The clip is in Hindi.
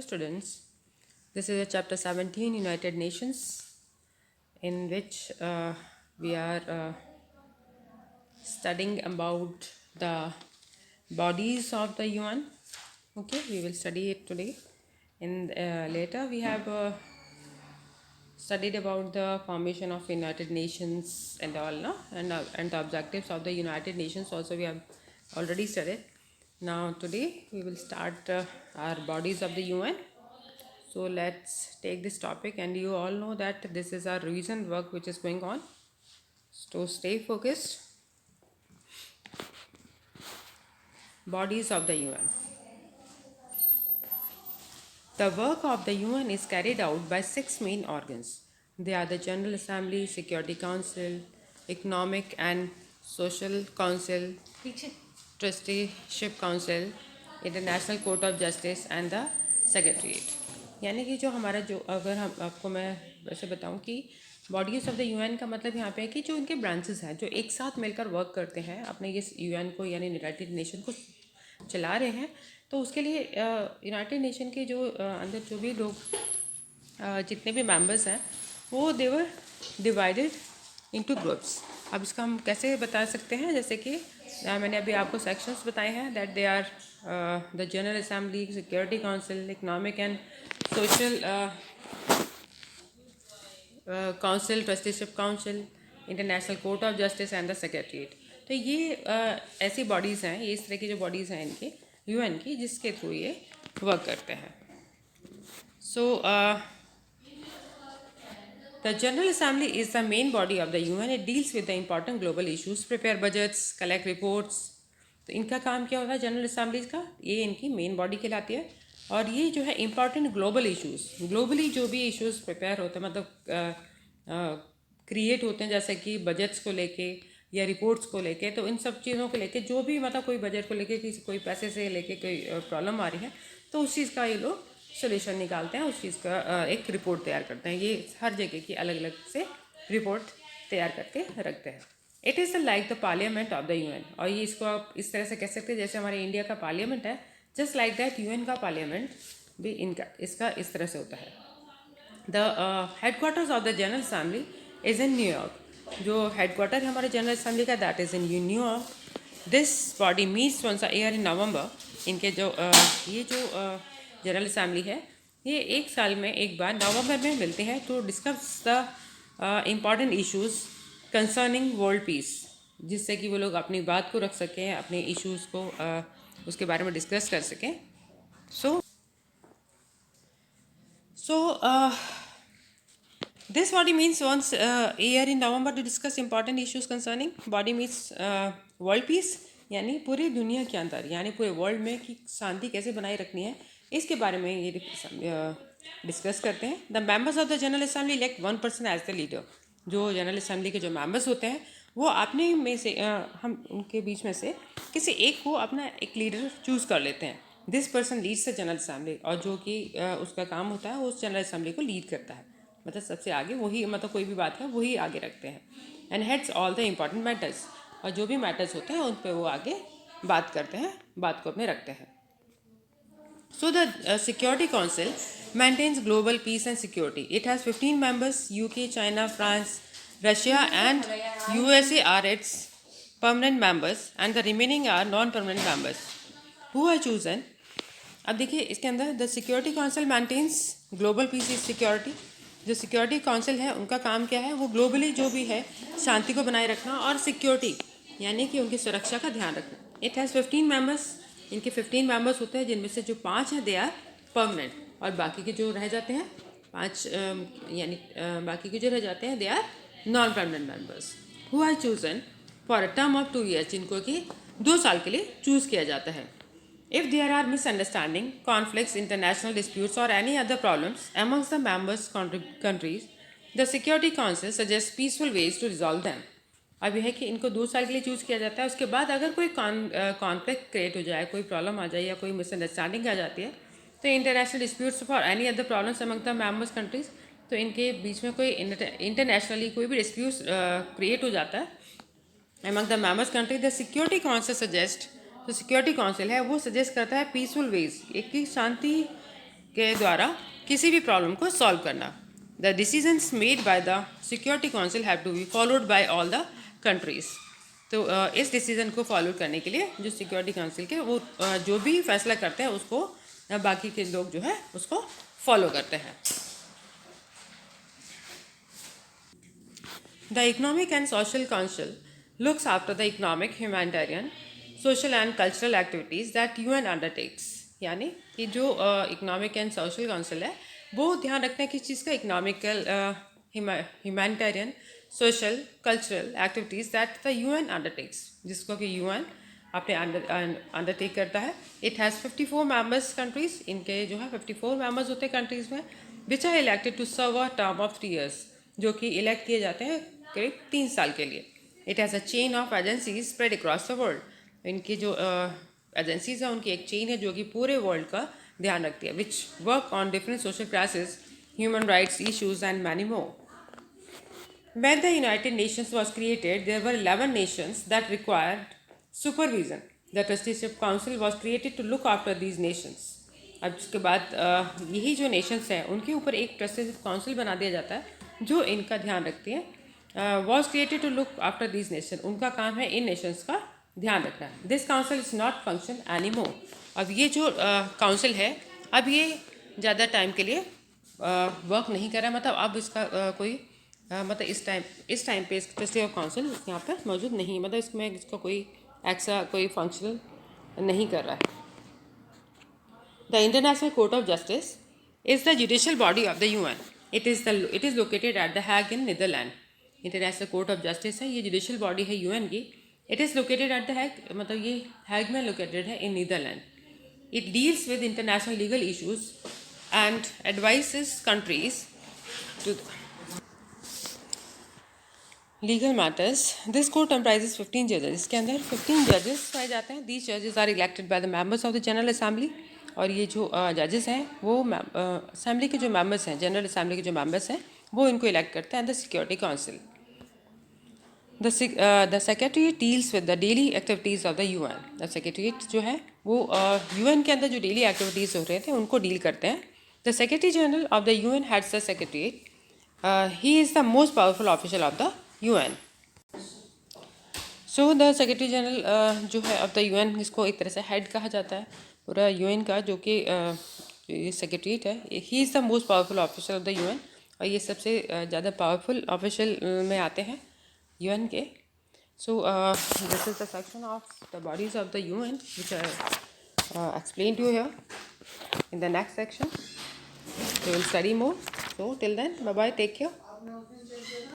students, this is a chapter 17, United Nations, in which we are studying about the bodies of the UN. Okay, we will study it today. And later we have studied about the formation of United Nations and all, no? And the objectives of the United Nations also we have already studied. Now today we will start our bodies of the UN. So let's take this topic, and you all know that this is our revision work which is going on. So stay focused. Bodies of the UN. The work of the UN is carried out by 6 main organs. They are the General Assembly, Security Council, Economic and Social Council, Trusteeship Council, International Court of Justice and the Secretariat. यानी कि जो हमारा जो अगर हम आपको मैं वैसे बताऊं कि बॉडीज ऑफ द यूएन का मतलब यहाँ पे है कि जो इनके ब्रांचेस हैं जो एक साथ मिलकर वर्क करते हैं अपने ये यूएन को यानी यूनाइटेड नेशन को चला रहे हैं, तो उसके लिए यूनाइटेड नेशन के जो अंदर जो भी लोग जितने भी मेंबर्स हैं वो देवर डिवाइडेड इनटू ग्रुप्स. अब इसका हम कैसे बता सकते हैं, जैसे कि मैंने अभी आपको सेक्शंस बताए हैं that they are the general assembly, security council, economic and social council, trusteeship council, international court of justice and the secretariat. तो ये ऐसी बॉडीज़ हैं, ये इस तरह की जो बॉडीज़ हैं इनके यूएन की, जिसके थ्रू ये वर्क करते हैं. So the general assembly is the main body of the UN. It deals with the important global issues, prepare budgets, collect reports. तो इनका काम क्या होता है जनरल असेंबलीज का, ये इनकी मेन बॉडी कहलाती है. और ये जो है इंपॉर्टेंट ग्लोबल इश्यूज़, ग्लोबली जो भी इश्यूज़ प्रिपेयर होते हैं मतलब क्रिएट होते हैं, जैसे कि बजट्स को लेके या रिपोर्ट्स को लेके, तो इन सब चीज़ों को लेके जो भी मतलब कोई बजट को लेके किसी कोई पैसे से लेके कोई प्रॉब्लम आ रही है, तो उस चीज़ का ये लोग सोल्यूशन निकालते हैं, उस चीज़ का एक रिपोर्ट तैयार करते हैं. ये हर जगह की अलग अलग से रिपोर्ट तैयार करके रखते हैं. It is like the parliament of the UN. और ये इसको आप इस तरह से कह सकते हैं जैसे हमारे इंडिया का पार्लियामेंट है, जस्ट लाइक दैट यूएन का पार्लियामेंट भी इनका इसका इस तरह से होता है. The headquarters of the general assembly is in New York. जो हेडक्वार्टर है हमारे जनरल असेंबली का that is in New York. This body meets once a year in November. इनके जो ये जो जनरल असेंबली है ये एक साल में एक बार नवंबर में मिलते हैं to discuss the important issues concerning world peace, जिससे कि वो लोग अपनी बात को रख सकें, अपने इश्यूज़ को उसके बारे में डिस्कस कर सकें. So this body meets once a year in November to discuss important issues concerning body meets world peace. यानी पूरी दुनिया के अंदर यानी पूरे वर्ल्ड में कि शांति कैसे बनाए रखनी है, इसके बारे में ये डिस्कस करते हैं. The members of the general assembly elect one person as the leader. जो जनरल असेंबली के जो मेंबर्स होते हैं वो अपने में से हम उनके बीच में से किसी एक को अपना एक लीडर चूज़ कर लेते हैं. This person leads the general assembly. और जो कि उसका काम होता है वो उस जनरल असेंबली को लीड करता है, मतलब सबसे आगे वही, मतलब कोई भी बात है वही आगे रखते हैं. And heads all the important matters. और जो भी मैटर्स होते हैं उन पर वो आगे बात करते हैं, बात को अपने रखते हैं. So the Security Council maintains global peace and security. It has 15 members. UK, China, France, Russia and USA are its permanent members and the remaining are non-permanent members who are chosen. अब देखिए इसके अंदर the security council maintains global peace is security. जो सिक्योरिटी काउंसिल है उनका काम क्या है, वो ग्लोबली जो भी है शांति को बनाए रखना और सिक्योरिटी यानी कि उनकी सुरक्षा का ध्यान रखना. It has 15 members. इनके 15 मेंबर्स होते हैं, जिनमें से जो 5 हैं दे आर परमानेंट, और बाकी के जो रह जाते हैं 5 यानी बाकी के जो रह जाते हैं they are non permanent members who are chosen for a term of 2 years, जिनको कि 2 साल के लिए चूज़ किया जाता है. If there are misunderstanding, conflicts, international disputes or any other problems amongst the members countries, the Security Council suggests peaceful ways to resolve them. अब यह है कि इनको 2 साल के लिए चूज़ किया जाता है. उसके बाद अगर कोई कॉन्फ्लिक्ट क्रिएट हो जाए, कोई प्रॉब्लम आ जाए या कोई मिसअंडरस्टैंडिंग आ जाती है, तो international disputes for any other problems among the members countries, तो इनके बीच में कोई इंटरनेशनली कोई भी डिस्प्यूट क्रिएट हो जाता है among the members country, the security council suggest. जो सिक्योरिटी काउंसिल है वो सजेस्ट करता है पीसफुल वेज, एक की शांति के द्वारा किसी भी प्रॉब्लम को सॉल्व करना। The decisions made by the security council have to be followed by all the countries. तो इस डिसीज़न को फॉलो करने के लिए जो सिक्योरिटी काउंसिल के वो जो भी फैसला करते हैं उसको बाकी के लोग जो है उसको फॉलो करते हैं। The economic and social council looks after the economic, humanitarian, social and cultural activities that UN undertakes। यानी कि जो इकोनॉमिक एंड सोशल काउंसिल है वो ध्यान रखते हैं किस चीज़ का, economical, humanitarian, social, cultural activities that the UN undertakes, जिसको कि UN अपने अंडरटेक करता है। इट हैज़ 54 मेंबर्स कंट्रीज़, इनके जो है 54 मेंबर्स होते हैं कंट्रीज़ में, which are elected to serve a term of 3 years, जो कि इलेक्ट किए जाते हैं करीब 3 साल के लिए। It has a chain of agencies spread across the world. इनकी जो एजेंसीज हैं उनकी एक चेन है जो कि पूरे वर्ल्ड का ध्यान रखती है, which work on different social crisis, human rights issues and many more. When the United Nations was created, there were 11 nations that required supervision. The Trusteeship Council was created to look after these nations. अब उसके बाद यही जो नेशंस हैं उनके ऊपर एक ट्रस्टीशिप काउंसिल बना दिया जाता है जो इनका ध्यान रखती है। Was created to look after these nation, उनका काम है इन नेशंस का ध्यान रखना। This council is not function any more. अब ये जो काउंसिल है अब ये ज़्यादा टाइम के लिए वर्क नहीं कर रहा है, मतलब अब इसका कोई मतलब इस टाइम पे ट्रस्टीशिप काउंसिल यहाँ पे मौजूद नहीं, मतलब इसमें इसका कोई एक्स्ट्रा कोई फंक्शन नहीं कर रहा है। The International Court of Justice is the judicial body of the UN. It is located at The Hague in Netherlands. International Court of Justice है, ये judicial body है UN की। It is located at The Hague, मतलब ये हैग में located है in Netherlands. It deals with international legal issues and advises countries to legal matters. This court comprises 15 judges. इसके अंदर 15 judges पाए जाते हैं। These judges are elected by the members of the General Assembly. और ये जो जजेस हैं वो असेंबली के जो मेंबर्स हैं, जनरल असेंबली के जो मेंबर्स हैं वो इनको इलेक्ट करते हैं the security council. The secretariat deals with the daily activities of the UN। The secretariat जो है वो UN के अंदर जो डेली एक्टिविटीज़ हो रहे थे उनको डील करते हैं। The secretary general of the UN heads the secretariat. He is the most powerful official of the UN। So the secretary general जो है ऑफ द UN, इसको एक तरह से हेड कहा जाता है पूरा UN का, जो कि सेक्रेटरीट है। He is the most powerful officer of the UN, और ये सबसे ज़्यादा पावरफुल ऑफिशियल में आते हैं UN के। So this is the section of the bodies of the UN which I explain to here. In the next section we will study more. So till then bye bye, take care.